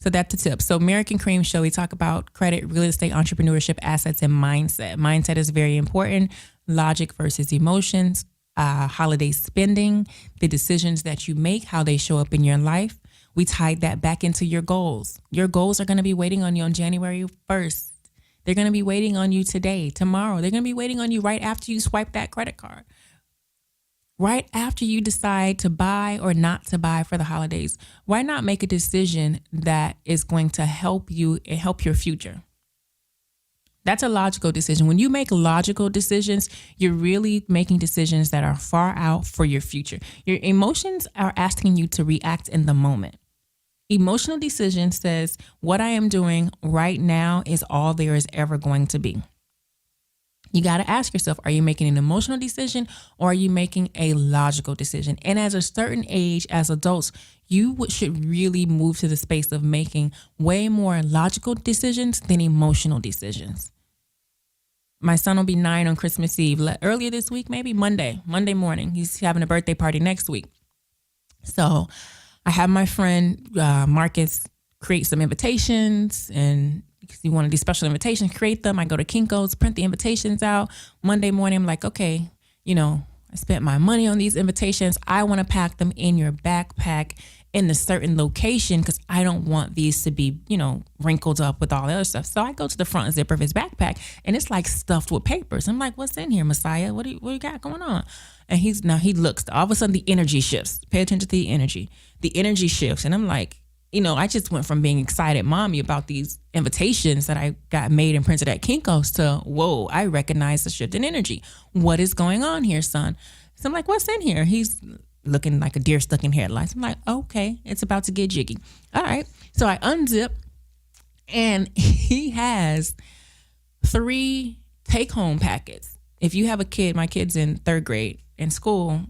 So that's the tip. So American Cream Show, we talk about credit, real estate, entrepreneurship, assets, and mindset. Mindset is very important. Logic versus emotions. Holiday spending. The decisions that you make, how they show up in your life. We tied that back into your goals. Your goals are going to be waiting on you on January 1st. They're going to be waiting on you today, tomorrow. They're going to be waiting on you right after you swipe that credit card. Right after you decide to buy or not to buy for the holidays. Why not make a decision that is going to help you and help your future? That's a logical decision. When you make logical decisions, you're really making decisions that are far out for your future. Your emotions are asking you to react in the moment. Emotional decision says, what I am doing right now is all there is ever going to be. You got to ask yourself, are you making an emotional decision or are you making a logical decision? And at a certain age, as adults, you should really move to the space of making way more logical decisions than emotional decisions. My son will be 9 on Christmas Eve. Earlier this week, maybe Monday morning. He's having a birthday party next week. So I have my friend Marcus create some invitations, and because he wanted these special invitations, create them. I go to Kinko's, print the invitations out. Monday morning, I'm like, okay, I spent my money on these invitations. I want to pack them in your backpack in a certain location because I don't want these to be, wrinkled up with all the other stuff. So I go to the front zipper of his backpack and it's like stuffed with papers. I'm like, what's in here, Messiah? What do you got going on? And he looks, all of a sudden the energy shifts. Pay attention to the energy. The energy shifts. And I'm like, I just went from being excited mommy about these invitations that I got made and printed at Kinko's to, whoa, I recognize the shift in energy. What is going on here, son? So I'm like, what's in here? He's looking like a deer stuck in headlights. I'm like, okay, it's about to get jiggy. All right. So I unzip and he has 3 take-home packets. If you have a kid, my kid's in 3rd grade in school,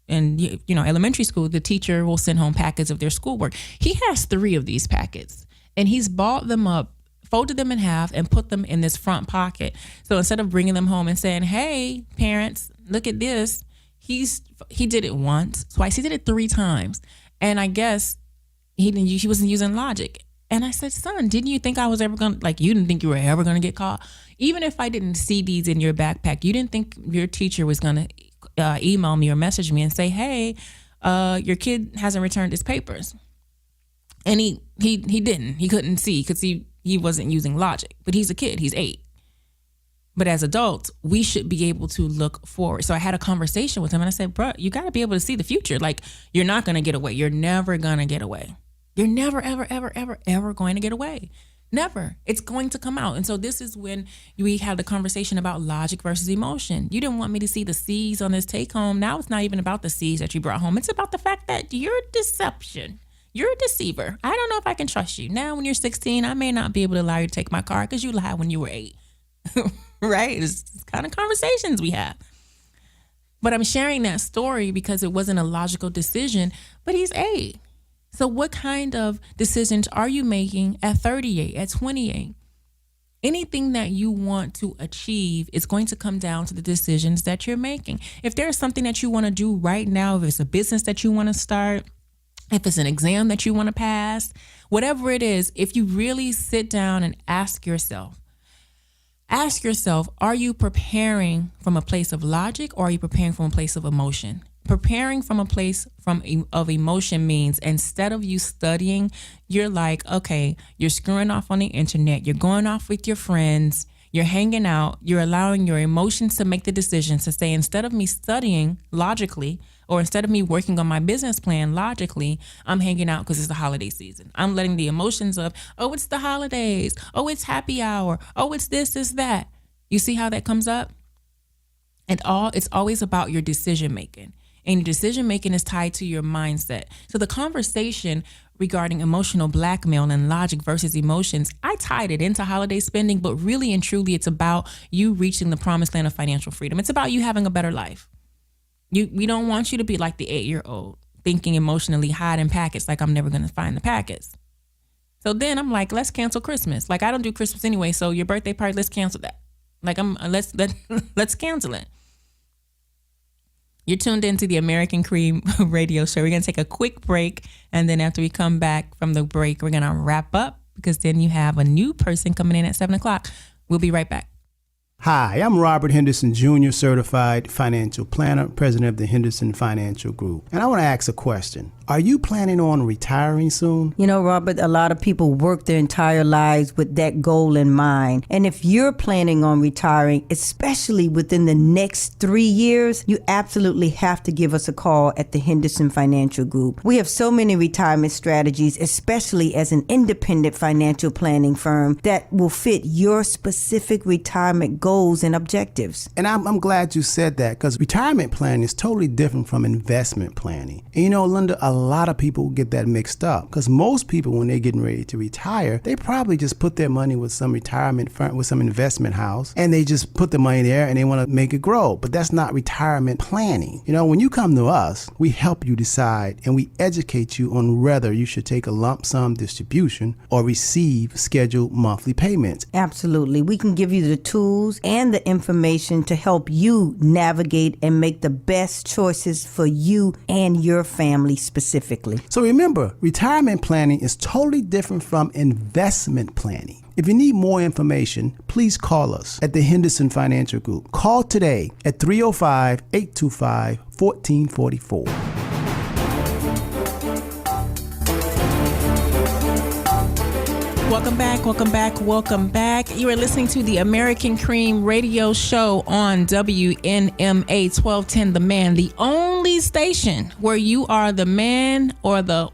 and elementary school, the teacher will send home packets of their schoolwork. He has 3 of these packets, and he's balled them up, folded them in half, and put them in this front pocket. So instead of bringing them home and saying, "Hey, parents, look at this," he did it once, twice. He did it 3 times, and I guess he wasn't using logic. And I said, "Son, didn't you think I was ever gonna you didn't think you were ever gonna get caught? Even if I didn't see these in your backpack, you didn't think your teacher was gonna email me or message me and say, hey, your kid hasn't returned his papers." And he didn't. He couldn't see because he wasn't using logic. But he's a kid. He's 8. But as adults, we should be able to look forward. So I had a conversation with him and I said, bro, you got to be able to see the future. Like, you're not going to get away. You're never going to get away. You're never, ever, ever, ever, ever going to get away. Never. It's going to come out. And so this is when we had the conversation about logic versus emotion. You didn't want me to see the C's on this take home. Now it's not even about the C's that you brought home. It's about the fact that you're deception. You're a deceiver. I don't know if I can trust you. Now when you're 16, I may not be able to allow you to take my car because you lied when you were 8. Right? It's kind of conversations we have. But I'm sharing that story because it wasn't a logical decision, but he's 8. So what kind of decisions are you making at 38, at 28? Anything that you want to achieve is going to come down to the decisions that you're making. If there's something that you want to do right now, if it's a business that you want to start, if it's an exam that you want to pass, whatever it is, if you really sit down and ask yourself, are you preparing from a place of logic or are you preparing from a place of emotion? Preparing from a place of emotion means instead of you studying, you're like, okay, you're screwing off on the internet, you're going off with your friends, you're hanging out, you're allowing your emotions to make the decisions to say, instead of me studying logically, or instead of me working on my business plan logically, I'm hanging out because it's the holiday season. I'm letting the emotions of, oh, it's the holidays, oh, it's happy hour, oh, it's this, that. You see how that comes up? And it's always about your decision making. And your decision making is tied to your mindset. So the conversation regarding emotional blackmail and logic versus emotions, I tied it into holiday spending, but really and truly it's about you reaching the promised land of financial freedom. It's about you having a better life. We don't want you to be like the 8-year-old thinking emotionally, hiding packets like I'm never going to find the packets. So then I'm like, let's cancel Christmas. Like, I don't do Christmas anyway, so your birthday party, let's cancel that. Like, let's cancel it. You're tuned into the American Cream radio show. We're going to take a quick break. And then after we come back from the break, we're going to wrap up because then you have a new person coming in at 7:00. We'll be right back. Hi, I'm Robert Henderson, Jr., certified financial planner, president of the Henderson Financial Group. And I want to ask a question. Are you planning on retiring soon? You know, Robert, a lot of people work their entire lives with that goal in mind. And if you're planning on retiring, especially within the next 3 years, you absolutely have to give us a call at the Henderson Financial Group. We have so many retirement strategies, especially as an independent financial planning firm that will fit your specific retirement goals and objectives. And I'm glad you said that because retirement planning is totally different from investment planning. And you know, Linda, a lot of people get that mixed up because most people, when they're getting ready to retire, they probably just put their money with some retirement firm, with some investment house, and they just put the money there and they want to make it grow. But that's not retirement planning. You know, when you come to us, we help you decide and we educate you on whether you should take a lump sum distribution or receive scheduled monthly payments. Absolutely. We can give you the tools and the information to help you navigate and make the best choices for you and your family specifically. So remember, retirement planning is totally different from investment planning. If you need more information, please call us at the Henderson Financial Group. Call today at 305-825-1444. Welcome back. You are listening to the American Cream Radio Show on WNMA 1210 The Man, the only station where you are the man or the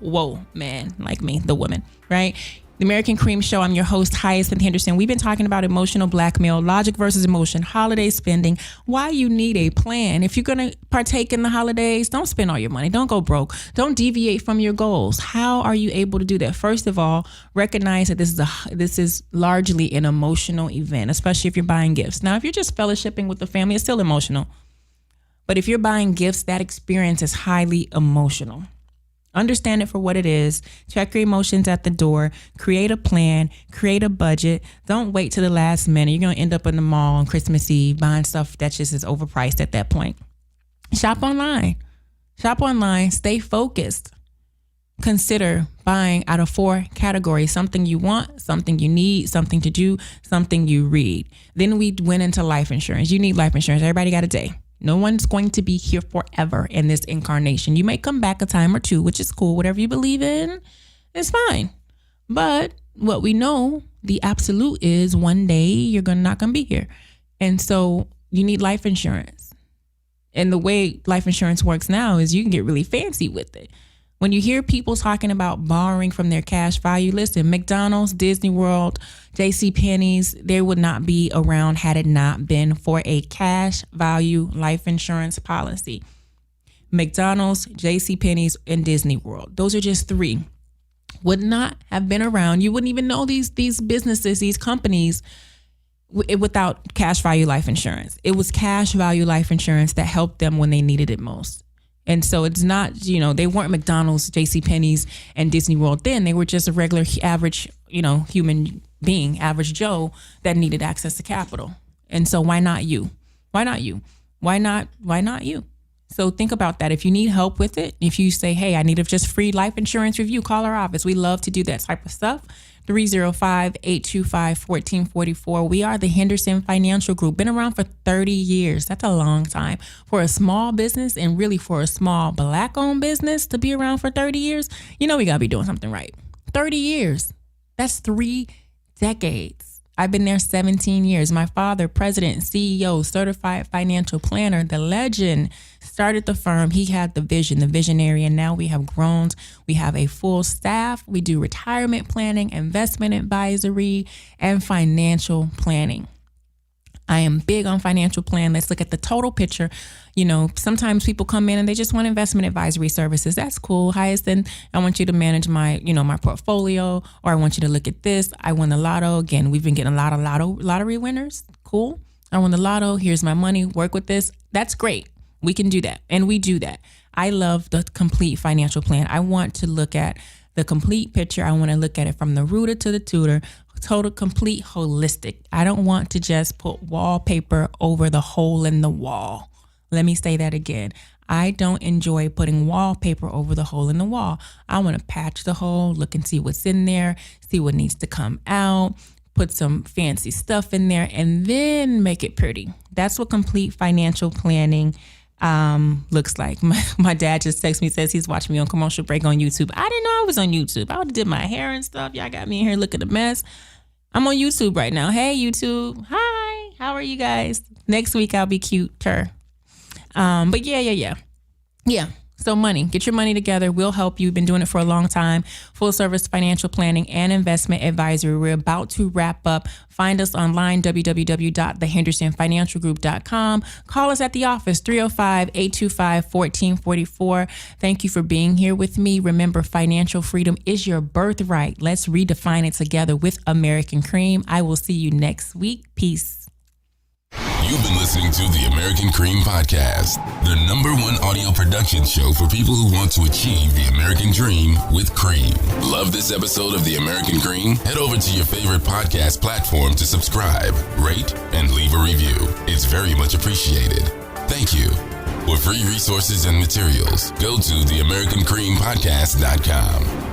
man, like me, the woman, right? The American Cream Show. I'm your host, Hyacinth Henderson. We've been talking about emotional blackmail, logic versus emotion, holiday spending, why you need a plan. If you're going to partake in the holidays, don't spend all your money. Don't go broke. Don't deviate from your goals. How are you able to do that? First of all, recognize that this is largely an emotional event, especially if you're buying gifts. Now, if you're just fellowshipping with the family, it's still emotional. But if you're buying gifts, that experience is highly emotional. Understand it for what it is. Check your emotions at the door. Create a plan. Create a budget. Don't wait till the last minute. You're going to end up in the mall on Christmas Eve buying stuff that just is overpriced at that point. Shop online. Stay focused. Consider buying out of 4 categories: something you want, something you need, something to do, something you read. Then we went into life insurance. You need life insurance. Everybody got a day. No one's going to be here forever in this incarnation. You may come back a time or two, which is cool. Whatever you believe in, it's fine. But what we know, the absolute is one day you're not going to be here. And so you need life insurance. And the way life insurance works now is you can get really fancy with it. When you hear people talking about borrowing from their cash value, listen, McDonald's, Disney World, JCPenney's, they would not be around had it not been for a cash value life insurance policy. McDonald's, JCPenney's, and Disney World. Those are just 3. Would not have been around. You wouldn't even know these businesses, these companies without cash value life insurance. It was cash value life insurance that helped them when they needed it most. And so it's not, they weren't McDonald's, JCPenney's, and Disney World then. They were just a regular average, human being, average Joe that needed access to capital. And so why not you? Why not you? Why not you? So think about that. If you need help with it, if you say, hey, I need a just free life insurance review, call our office. We love to do that type of stuff. 305-825-1444. We are the Henderson Financial Group. Been around for 30 years. That's a long time. For a small business, and really for a small Black-owned business to be around for 30 years, we got to be doing something right. 30 years. That's 3 decades. I've been there 17 years. My father, president, CEO, certified financial planner, the legend, started the firm. He had the vision, the visionary, and now we have grown. We have a full staff. We do retirement planning, investment advisory, and financial planning. I am big on financial plan. Let's look at the total picture. Sometimes people come in and they just want investment advisory services. That's cool. Hyacinth, I want you to manage my, my portfolio, or I want you to look at this. I won the lotto. Again, we've been getting a lot of lottery winners. Cool. I won the lotto. Here's my money. Work with this. That's great. We can do that. And we do that. I love the complete financial plan. I want to look at the complete picture. I want to look at it from the rooter to the tutor. Total, complete, holistic. I don't want to just put wallpaper over the hole in the wall. Let me say that again. I don't enjoy putting wallpaper over the hole in the wall. I want to patch the hole, look and see what's in there, see what needs to come out, put some fancy stuff in there, and then make it pretty. That's what complete financial planning looks like. My dad just texted me, says he's watching me on commercial break on YouTube. I didn't know I was on YouTube. I would have did my hair and stuff. Y'all got me in here looking a mess. I'm on YouTube right now. Hey, YouTube. Hi. How are you guys? Next week I'll be cuter. But yeah. So money, get your money together. We'll help you. Been doing it for a long time. Full service financial planning and investment advisory. We're about to wrap up. Find us online, www.thehendersonfinancialgroup.com. Call us at the office, 305-825-1444. Thank you for being here with me. Remember, financial freedom is your birthright. Let's redefine it together with American Cream. I will see you next week. Peace. You've been listening to the American Cream Podcast, the #1 audio production show for people who want to achieve the American dream with cream. Love this episode of the American Cream? Head over to your favorite podcast platform to subscribe, rate, and leave a review. It's very much appreciated. Thank you. For free resources and materials, go to theamericancreampodcast.com.